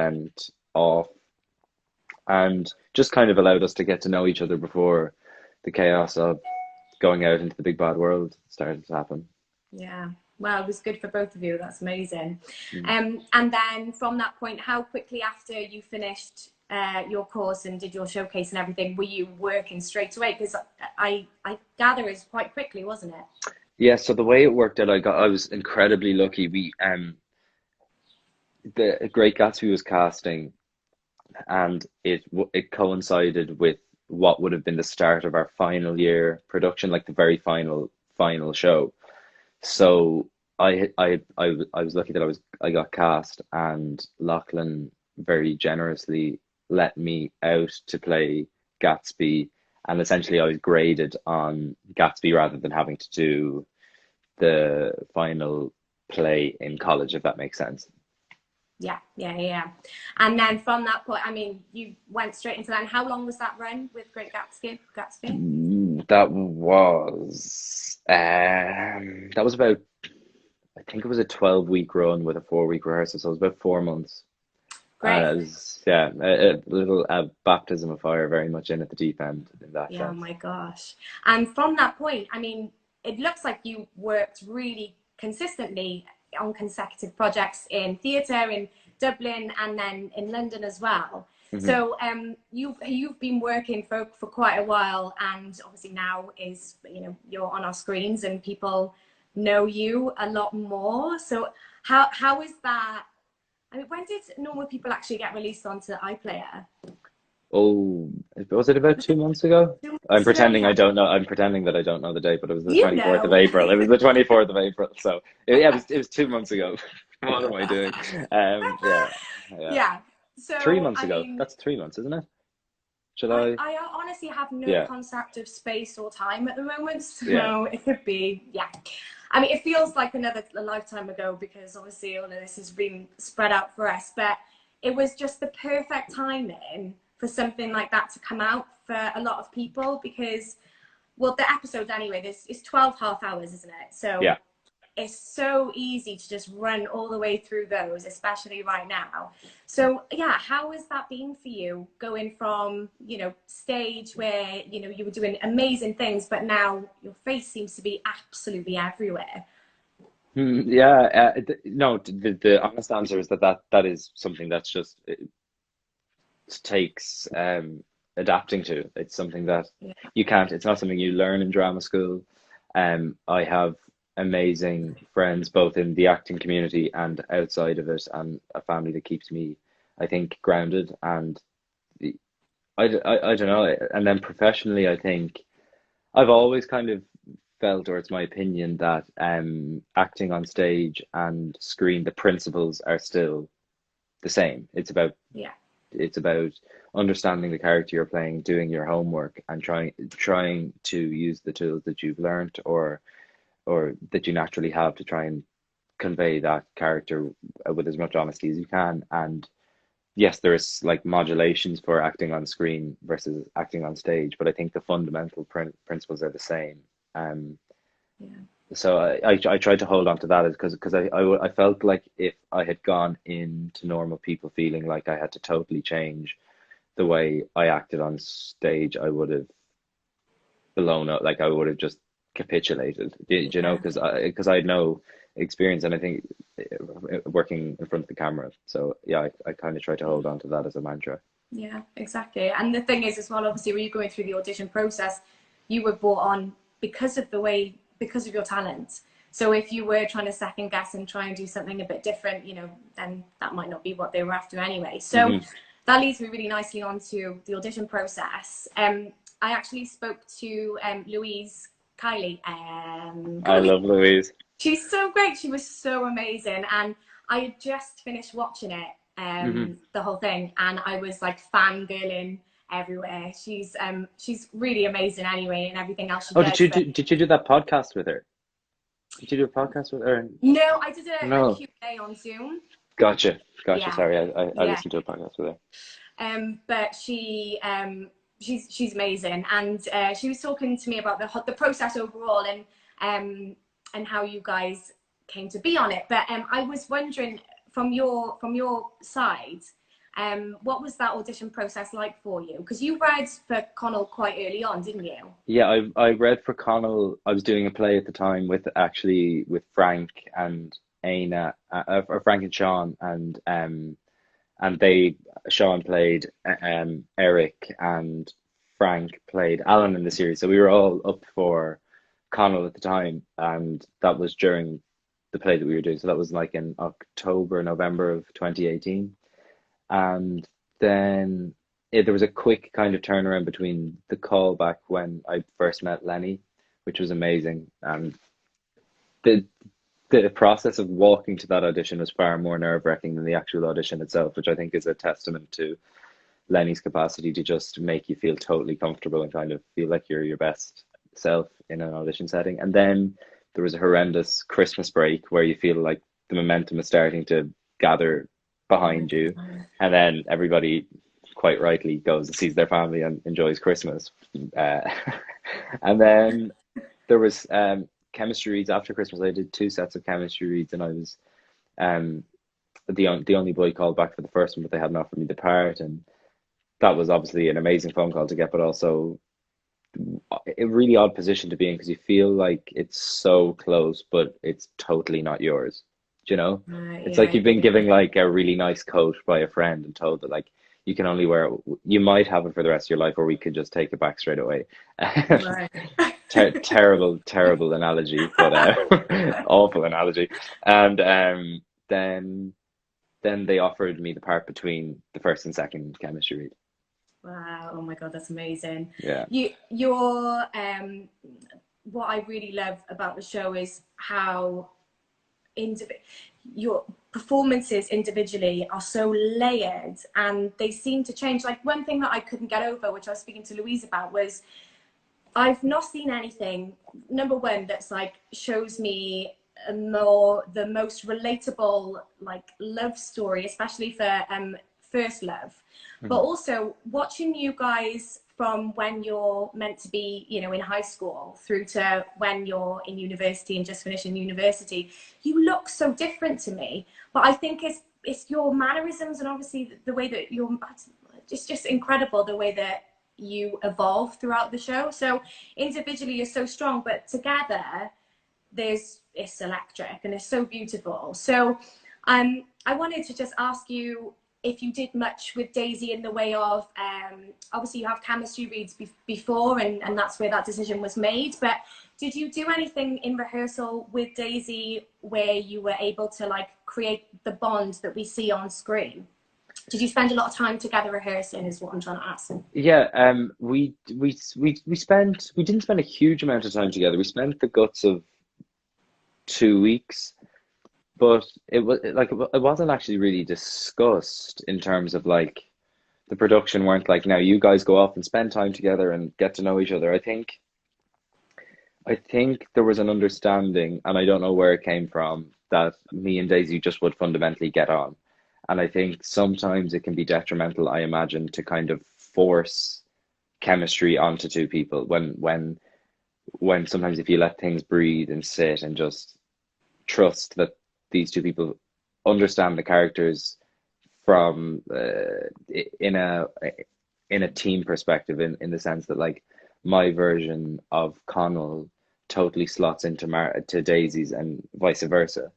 and off, and just kind of allowed us to get to know each other before the chaos of going out into the big bad world started to happen. Yeah. Well, it was good for both of you. That's amazing. Mm. And then from that point, how quickly after you finished your course and did your showcase and everything, were you working straight away? Because I gather it's quite quickly, wasn't it? Yeah, so the way it worked out, I was incredibly lucky. The Great Gatsby was casting, and it coincided with what would have been the start of our final year production, like the very final show. So I was lucky that I got cast, and Lachlan very generously let me out to play Gatsby, and essentially I was graded on Gatsby rather than having to do the final play in college, if that makes sense. Yeah. And then from that point, I mean, you went straight into that. And how long was that run with Great Gatsby? That was about, I think it was a 12-week run with a 4-week rehearsal, so it was about 4 months. And Great. it was, yeah, a little baptism of fire, very much in at the deep end in that Yeah, oh sense. my gosh. And from that point, I mean, it looks like you worked really consistently on consecutive projects in theatre in Dublin and then in London as well. Hmm. So you've been working for quite a while, and obviously now is, you know, you're on our screens and people know you a lot more. So how is that? I mean, when did normal people actually get released onto iPlayer? Oh, was it about Was two it months ago? 2 months ago? Yeah. I don't know. I'm pretending that I don't know the date, but it was the You 24th of know. April. It was the 24th of April. So yeah, it was 2 months ago. What am I doing? Yeah, yeah. Yeah. Three So, months I ago. mean, That's 3 months, isn't it? July? I honestly have no Yeah, concept of space or time at the moment. yeah. So it could be, yeah. I mean, it feels like a lifetime ago because obviously all of this has been spread out for us. But it was just the perfect timing for something like that to come out for a lot of people because, well, the episodes anyway, it's 12 half hours, isn't it? So Yeah. it's so easy to just run all the way through those, especially right now. So yeah, how has that been for you going from, you know, stage where, you know, you were doing amazing things, but now your face seems to be absolutely everywhere? Yeah, no, the honest answer is that is something that's just it takes adapting to. It's something that Yeah. you can't, it's not something you learn in drama school. I have amazing friends both in the acting community and outside of it, and a family that keeps me, I think, grounded. And I don't know. And then professionally, I think I've always kind of felt, or it's my opinion, that acting on stage and screen, the principles are still the same. Yeah. It's about understanding the character you're playing, doing your homework, and trying to use the tools that you've learned or that you naturally have to try and convey that character with as much honesty as you can. And yes, there is like modulations for acting on screen versus acting on stage, but I think the fundamental principles are the same. Um, Yeah. so I tried to hold on to that because I felt like if I had gone into normal people feeling like I had to totally change the way I acted on stage, I would have blown up. Like I would have just capitulated, you know, Yeah. because I had no experience, and I think working in front of the camera. So yeah, I kind of try to hold on to that as a mantra. Yeah, exactly. And the thing is as well, obviously, when you're going through the audition process, you were brought on because of your talent. So if you were trying to second guess and try and do something a bit different, you know, then that might not be what they were after anyway. So Hmm. that leads me really nicely on to the audition process. I actually spoke to Louise Kiley. I love Louise. She's so great. She was so amazing. And I had just finished watching it, Hmm. the whole thing, and I was like fangirling everywhere. She's really amazing anyway, and everything else she Oh, does. But did you do that podcast with her? Did you do a podcast with her? no, I did a No. Q&A on Zoom. Gotcha. Yeah, Sorry, I yeah. listened to a podcast with her. But she's amazing, and she was talking to me about the process overall and how you guys came to be on it. But I was wondering from your side, What was that audition process like for you? Because you read for Connell quite early on, didn't you? Yeah, I read for Connell. I was doing a play at the time with actually with Frank and Aina, or Frank and Sean, and they Sean played Eric and Frank played Alan in the series. So we were all up for Connell at the time, and that was during the play that we were doing. So that was like in October, November of 2018. And then there was a quick kind of turnaround between the callback when I first met Lenny, which was amazing. And the the process of walking to that audition was far more nerve-wracking than the actual audition itself, which I think is a testament to Lenny's capacity to just make you feel totally comfortable and kind of feel like you're your best self in an audition setting. And then there was a horrendous Christmas break where you feel like the momentum is starting to gather behind you, and then everybody quite rightly goes and sees their family and enjoys Christmas. Uh, and then there was chemistry reads after Christmas. I did two sets of chemistry reads, and I was um, the only boy called back for the first one, but they hadn't offered me the part, and that was obviously an amazing phone call to get, but also a really odd position to be in because you feel like it's so close, but it's totally not yours. Do you know? It's Yeah, like I you've been do. given like a really nice coat by a friend and told that like you can only wear it, you might have it for the rest of your life, or we could just take it back straight away. Right. Terrible, terrible analogy, but awful analogy. And then they offered me the part between the first and second chemistry read. Wow. Oh my God, that's amazing. Yeah. Your what I really love about the show is how your performances individually are so layered, and they seem to change. Like one thing that I couldn't get over, which I was speaking to Louise about, was I've not seen anything, number one, that's like shows me the most relatable like love story, especially for first love. But Mhm. also watching you guys from when you're meant to be, you know, in high school through to when you're in university and just finishing university, you look so different to me. But I think it's your mannerisms and obviously the way that you're, it's just incredible the way that you evolve throughout the show. So individually you're so strong, but together it's electric and it's so beautiful. So I wanted to just ask you if you did much with Daisy in the way of obviously you have chemistry reads before, and that's where that decision was made, but did you do anything in rehearsal with Daisy where you were able to like create the bond that we see on screen? Did you spend a lot of time together rehearsing is what I'm trying to ask. Yeah, we didn't spend a huge amount of time together. We spent the guts of 2 weeks, but it wasn't actually really discussed in terms of like the production weren't like now you guys go off and spend time together and get to know each other. I think there was an understanding, and I don't know where it came from, that me and Daisy just would fundamentally get on. And I think sometimes it can be detrimental, I imagine, to kind of force chemistry onto two people when sometimes if you let things breathe and sit and just trust that these two people understand the characters from in a team perspective, in the sense that like my version of Connell totally slots into to Daisy's and vice versa,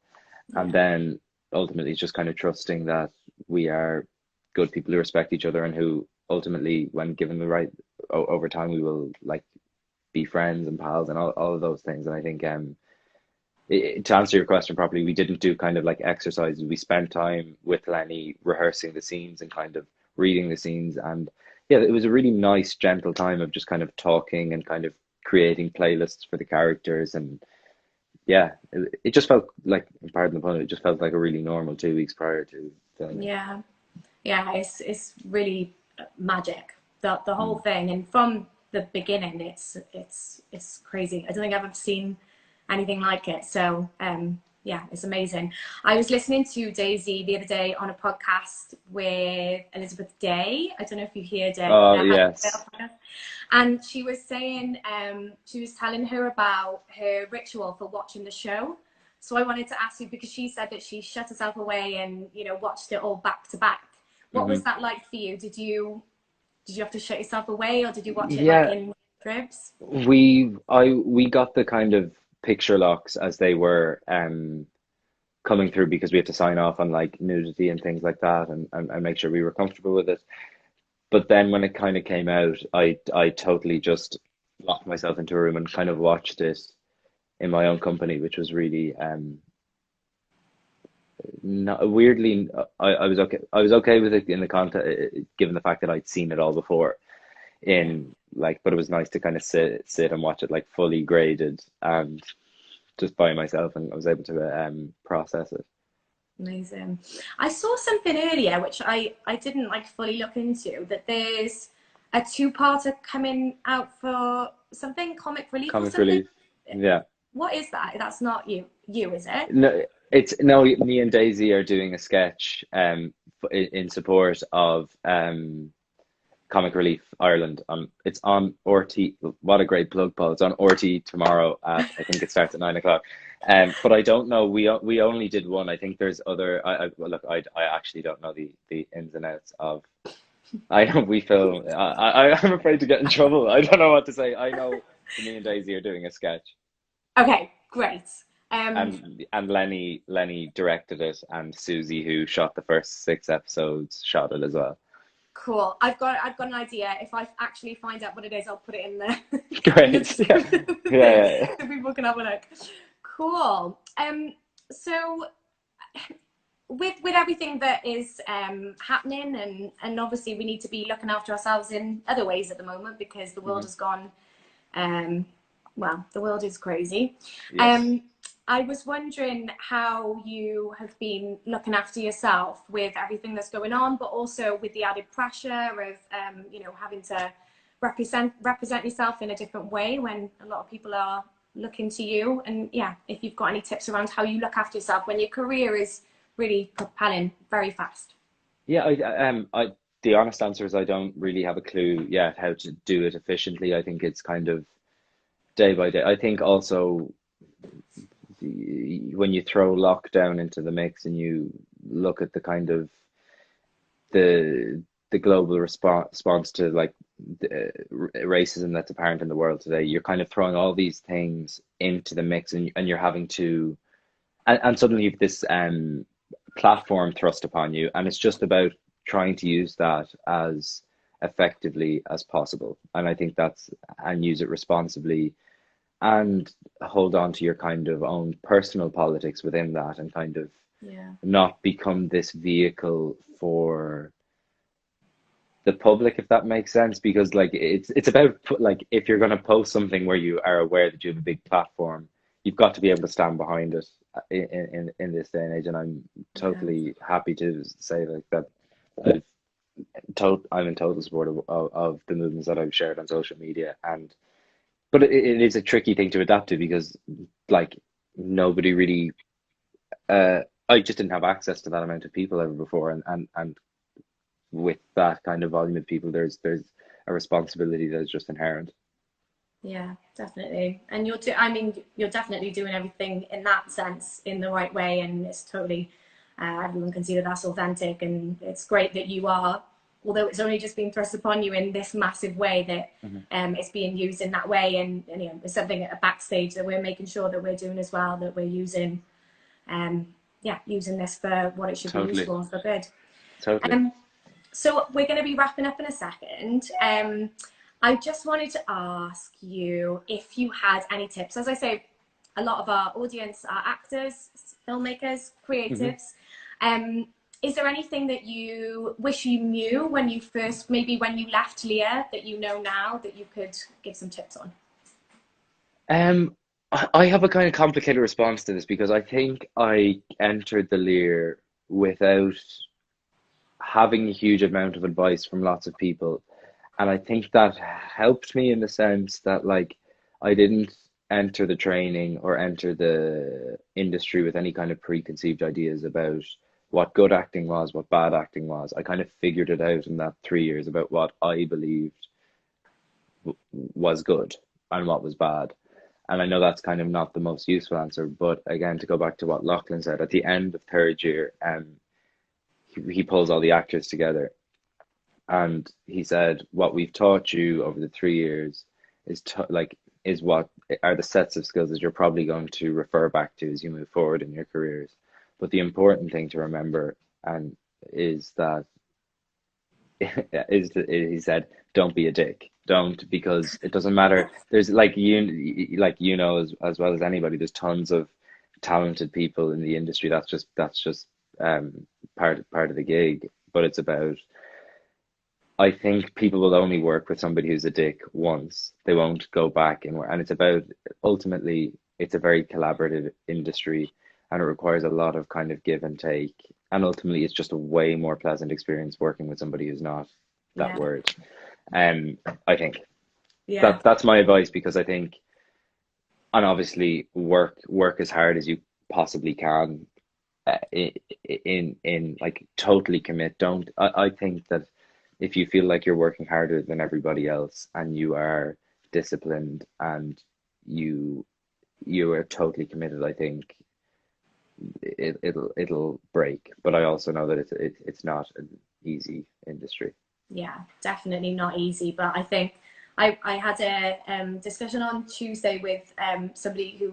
and Yeah. then ultimately it's just kind of trusting that we are good people who respect each other and who ultimately, when given the right over time, we will like be friends and pals and all of those things. And I think to answer your question properly, we didn't do kind of like exercises. We spent time with Lenny rehearsing the scenes and kind of reading the scenes. And yeah, it was a really nice, gentle time of just kind of talking and kind of creating playlists for the characters. And yeah, it just felt like, pardon the pun, it just felt like a really normal 2 weeks prior to filming. Yeah. Yeah, it's really magic, the whole Mm. thing, and from the beginning, it's crazy. I don't think I've ever seen anything like it. So yeah, it's amazing. I was listening to Daisy the other day on a podcast with Elizabeth Day. I don't know if you heard it. Oh, The yes. podcast. And she was saying, she was telling her about her ritual for watching the show. So I wanted to ask you, because she said that she shut herself away and, you know, watched it all back to back. What Hmm. was that like for you? Did you have to shut yourself away, or did you watch it like Yeah, in cribs? we got the kind of picture locks as they were coming through, because we had to sign off on like nudity and things like that, and make sure we were comfortable with it. But then when it kind of came out, I totally just locked myself into a room and kind of watched it in my own company, which was really not weirdly, I was okay with it in the context, given the fact that I'd seen it all before Yeah. in like, but it was nice to kind of sit and watch it like fully graded and just by myself, and I was able to process it. Amazing. I saw something earlier which I didn't like fully look into, that there's a two-parter coming out for something, comic relief or Comic something. relief, yeah. What is that? That's not you, is it? No, it's no. Me and Daisy are doing a sketch in support of Comic Relief Ireland. It's on RT. What a great plug, Paul! It's on RT tomorrow at, I think it starts at 9 o'clock. But I don't know. We only did one. I think there's other. Well, look, I actually don't know the ins and outs of. I know we film. I'm afraid to get in trouble. I don't know what to say. I know me and Daisy are doing a sketch, Okay, great. Um, and Lenny directed it, and Susie, who shot the first 6 episodes, shot it as well. cool. I've got an idea. If I actually find out what it is, I'll put it in the in the Great. Yeah. description Yeah. so people can have a look. Cool. So with everything that is happening, and obviously we need to be looking after ourselves in other ways at the moment, because the world Hmm. has gone well, the world is crazy. Yes. um I was wondering how you have been looking after yourself with everything that's going on, but also with the added pressure of having to represent yourself in a different way when a lot of people are looking to you. And yeah, if you've got any tips around how you look after yourself when your career is really propelling very fast. Yeah. The honest answer is I don't really have a clue yet how to do it efficiently. I think it's kind of day by day. I think also when you throw lockdown into the mix and you look at the kind of the the global response to like the racism that's apparent in the world today, you're kind of throwing all these things into the mix, and you're having to, and suddenly you've this platform thrust upon you, and it's just about trying to use that as effectively as possible. And I think that's, and use it responsibly, and hold on to your kind of own personal politics within that, and kind of Yeah. not become this vehicle for the public, if that makes sense. Because like it's about like, if you're going to post something where you are aware that you have a big platform, you've got to be able to stand behind it in this day and age. And I'm Yeah. totally happy to say like that I'm in total support of the movements that I've shared on social media. And but it is a tricky thing to adapt to, because like nobody really uh I just didn't have access to that amount of people ever before, and with that kind of volume of people, there's a responsibility that is just inherent. Yeah, definitely. And I mean, you're definitely doing everything in that sense in the right way, and it's totally, everyone can see that that's authentic, and it's great that you are, although it's only just been thrust upon you in this massive way, that Hmm. it's being used in that way. And it's something at a backstage that we're making sure that we're doing as well, that we're using, yeah, using this for what it should be used Totally, for good. totally. Um, so we're going to be wrapping up in a second. I just wanted to ask you if you had any tips. As I say, a lot of our audience are actors, filmmakers, Hmm. creatives. Um, is there anything that you wish you knew when you first, maybe when you left Leah, that you know now that you could give some tips on? I have a kind of complicated response to this, because I think I entered the Lear without having a huge amount of advice from lots of people. And I think that helped me in the sense that like I didn't enter the training or enter the industry with any kind of preconceived ideas about what good acting was, what bad acting was. I kind of figured it out in that 3 years about what I believed was good and what was bad. And I know that's kind of not the most useful answer, but again, to go back to what Lachlan said at the end of third year, he pulls all the actors together, and he said, "What we've taught you over the 3 years is like is what are the sets of skills that you're probably going to refer back to as you move forward in your careers. But the important thing to remember and is that he said, don't be a dick. Don't, because it doesn't matter. There's like you know as well as anybody. There's tons of talented people in the industry. That's just um part of the gig. But it's about, I think people will only work with somebody who's a dick once. They won't go back and it's about, ultimately it's a very collaborative industry, and it requires a lot of kind of give and take. And ultimately it's just a way more pleasant experience working with somebody who's not that Yeah. word. Um I think Yeah. that's my advice, because I think, and obviously work as hard as you possibly can, in like totally commit. Don't I think that if you feel like you're working harder than everybody else and you are disciplined and you you are totally committed, I think it'll break. But I also know that it's not an easy industry. Yeah, definitely not easy. But I think I had a discussion on Tuesday with somebody who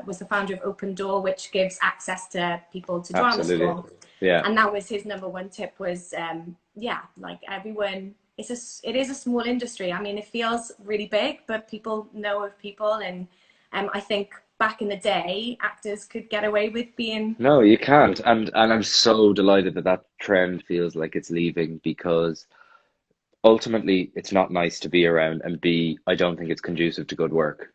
was the founder of Open Door, which gives access to people to drama Absolutely. school. Yeah. And that was his number one tip was, yeah, like everyone, it is a small industry. I mean, it feels really big, but people know of people. And I think back in the day, actors could get away with being, No, you can't. And I'm so delighted that that trend feels like it's leaving, because ultimately it's not nice to be around, and B, I don't think it's conducive to good work.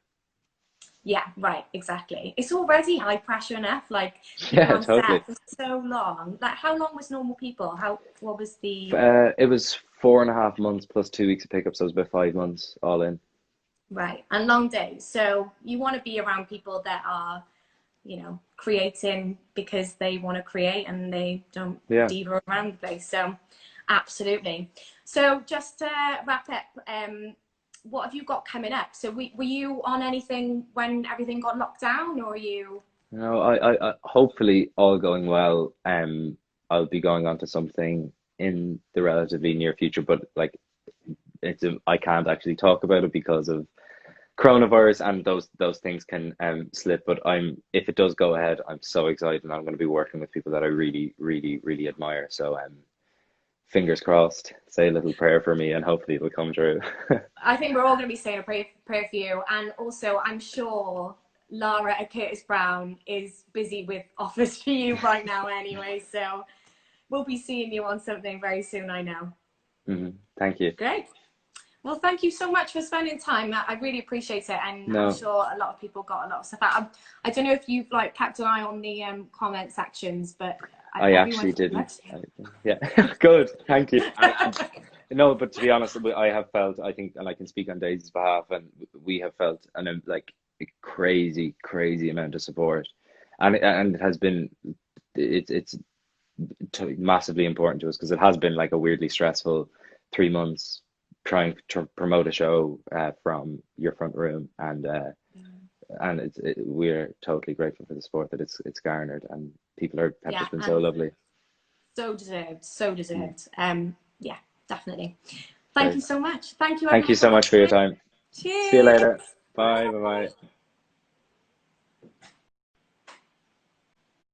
yeah, right, exactly. It's already high pressure enough. Like you're Yeah, on totally. set for so long. Like how long was Normal People? What was the, It was 4.5 months plus 2 weeks of pickup, so it was about 5 months all in. right, and long days. So you want to be around people that are, creating because they want to create and they don't Yeah. diva around the place. So absolutely. So just to wrap up, what have you got coming up? So were you on anything when everything got locked down, or are you? No, I hopefully all going well. I'll be going on to something in the relatively near future, but like I can't actually talk about it because of coronavirus, and those things can slip. But if it does go ahead, I'm so excited, and I'm going to be working with people that I really, really, really admire. So fingers crossed. Say a little prayer for me, and hopefully it'll come true. I think we're all going to be saying a prayer for you, and also I'm sure Lara at Curtis Brown is busy with offers for you right now anyway. So we'll be seeing you on something very soon, I know. Thank you. Great. Well, thank you so much for spending time. I really appreciate it, and I'm No, sure a lot of people got a lot of stuff out. I don't know if you've like kept an eye on the comment sections, but I actually everyone's didn't. Yeah, good. Thank you. No, but to be honest, I have felt, I think, and I can speak on Daisy's behalf, and we have felt like a crazy, crazy amount of support, and it has been, it's massively important to us, because it has been like a weirdly stressful 3 months trying to promote a show from your front room, and we're totally grateful for the support that it's garnered, and people have yeah, just been so and lovely. so deserved, so Mm, deserved. Yeah, definitely. Thank great. you so much. Thank you Thank you everyone for so much for your listening. time. See you Cheers. later. Bye. Bye. Bye. Bye. Bye.